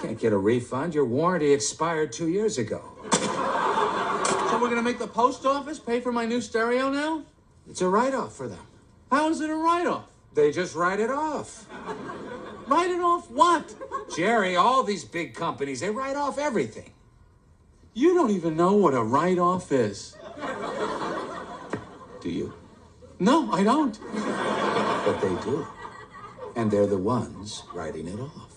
Can't get a refund. Your warranty expired 2 years ago. So we're gonna make the post office pay for my new stereo now? It's a write-off for them. How is it a write-off? They just write it off. Write it off what? Jerry, all these big companies, they write off everything. You don't even know what a write-off is. Do you? No, I don't. But they do. And they're the ones writing it off.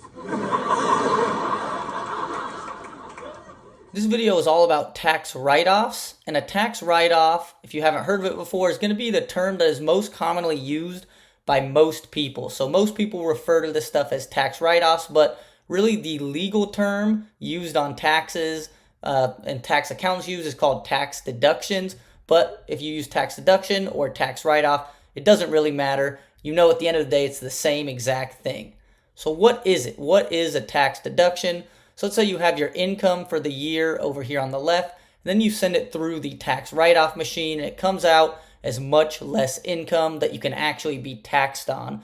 This video is all about tax write-offs, and a tax write-off, if you haven't heard of it before, is going to be the term that is most commonly used by most people. So most people refer to this stuff as tax write-offs, but really the legal term used on taxes and tax accountants use is called tax deductions. But if you use tax deduction or tax write-off, it doesn't really matter. You know, at the end of the day, it's the same exact thing. So what is it? What is a tax deduction? So let's say you have your income for the year over here on the left, then you send it through the tax write-off machine, and it comes out as much less income that you can actually be taxed on.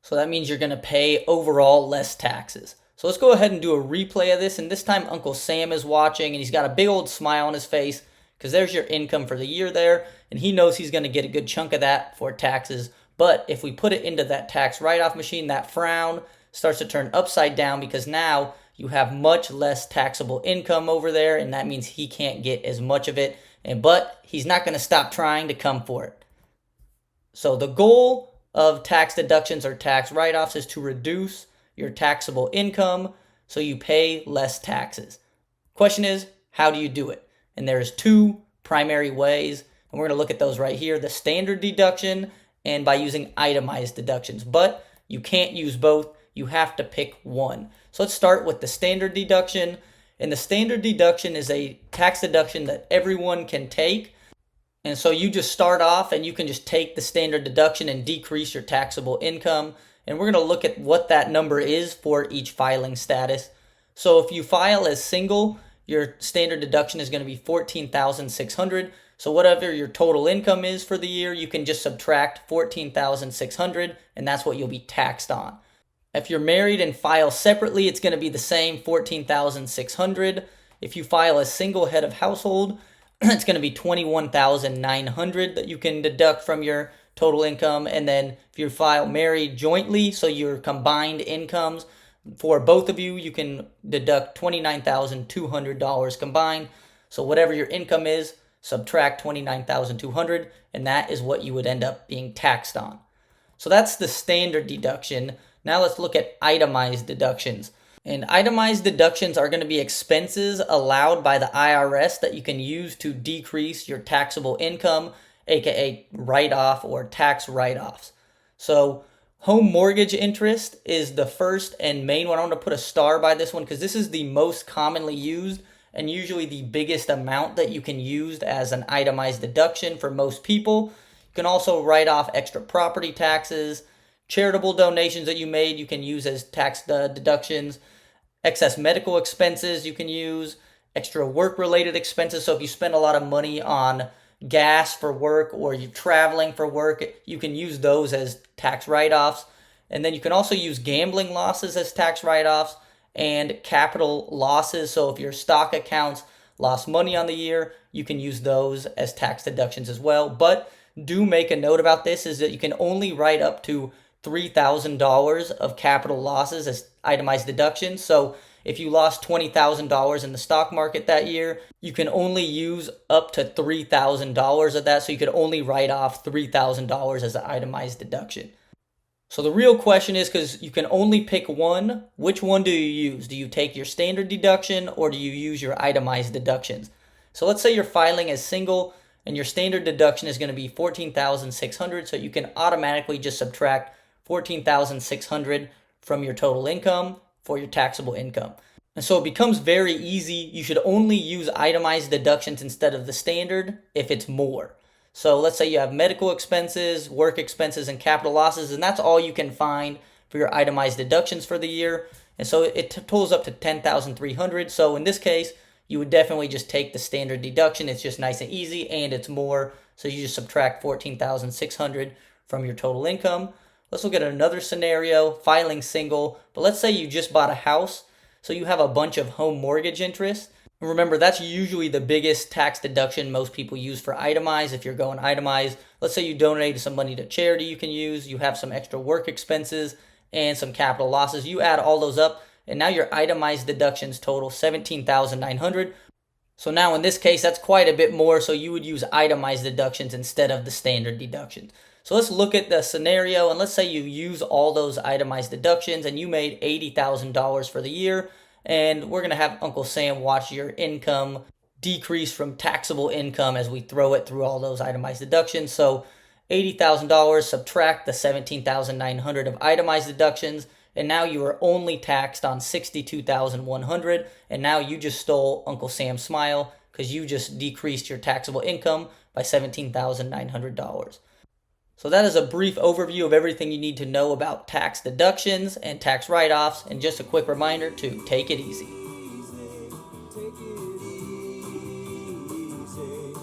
So that means you're going to pay overall less taxes. So let's go ahead and do a replay of this, and this time Uncle Sam is watching, and he's got a big old smile on his face because there's your income for the year there, and he knows he's going to get a good chunk of that for taxes. But if we put it into that tax write-off machine, that frown starts to turn upside down because now you have much less taxable income over there, and that means he can't get as much of it. But he's not going to stop trying to come for it. So the goal of tax deductions or tax write-offs is to reduce your taxable income so you pay less taxes. Question is, how do you do it? And there's two primary ways, and we're going to look at those right here: the standard deduction and by using itemized deductions. But you can't use both. You have to pick one. So let's start with the standard deduction. And the standard deduction is a tax deduction that everyone can take. And so you just start off and you can just take the standard deduction and decrease your taxable income. And we're going to look at what that number is for each filing status. So if you file as single, your standard deduction is going to be $14,600. So whatever your total income is for the year, you can just subtract $14,600, and that's what you'll be taxed on. If you're married and file separately, it's going to be the same, $14,600. If you file a single head of household, it's going to be $21,900 that you can deduct from your total income. And then if you file married jointly, so your combined incomes for both of you, you can deduct $29,200 combined. So whatever your income is, subtract $29,200, and that is what you would end up being taxed on. So that's the standard deduction. Now let's look at itemized deductions. And itemized deductions are going to be expenses allowed by the IRS that you can use to decrease your taxable income, aka write-off or tax write-offs. So home mortgage interest is the first and main one. I want to put a star by this one because this is the most commonly used and usually the biggest amount that you can use as an itemized deduction for most people. You can also write off extra property taxes, charitable donations that you made, you can use as tax deductions. Excess medical expenses you can use. Extra work-related expenses. So if you spend a lot of money on gas for work or you're traveling for work, you can use those as tax write-offs. And then you can also use gambling losses as tax write-offs and capital losses. So if your stock accounts lost money on the year, you can use those as tax deductions as well. But do make a note about this is that you can only write up to $3,000 of capital losses as itemized deductions. So if you lost $20,000 in the stock market that year, you can only use up to $3,000 of that. So you could only write off $3,000 as an itemized deduction. So the real question is, because you can only pick one, which one do you use? Do you take your standard deduction or do you use your itemized deductions? So let's say you're filing as single and your standard deduction is going to be $14,600. So you can automatically just subtract $14,600 from your total income for your taxable income. And so it becomes very easy. You should only use itemized deductions instead of the standard if it's more. So let's say you have medical expenses, work expenses, and capital losses, and that's all you can find for your itemized deductions for the year. And so it totals up to $10,300. So in this case, you would definitely just take the standard deduction. It's just nice and easy, and it's more. So you just subtract $14,600 from your total income. Let's look at another scenario, filing single. But let's say you just bought a house So you have a bunch of home mortgage interest. Remember, that's usually the biggest tax deduction most people use for itemized. If you're going itemized, let's say you donated some money to charity you can use, you have some extra work expenses and some capital losses. You add all those up, and now your itemized deductions total $17,900. So now in this case, that's quite a bit more, so you would use itemized deductions instead of the standard deductions. So let's look at the scenario, and let's say you use all those itemized deductions and you made $80,000 for the year, and we're going to have Uncle Sam watch your income decrease from taxable income as we throw it through all those itemized deductions. So $80,000, subtract the $17,900 of itemized deductions, and now you are only taxed on $62,100, and now you just stole Uncle Sam's smile because you just decreased your taxable income by $17,900. So that is a brief overview of everything you need to know about tax deductions and tax write-offs, and just a quick reminder to take it easy.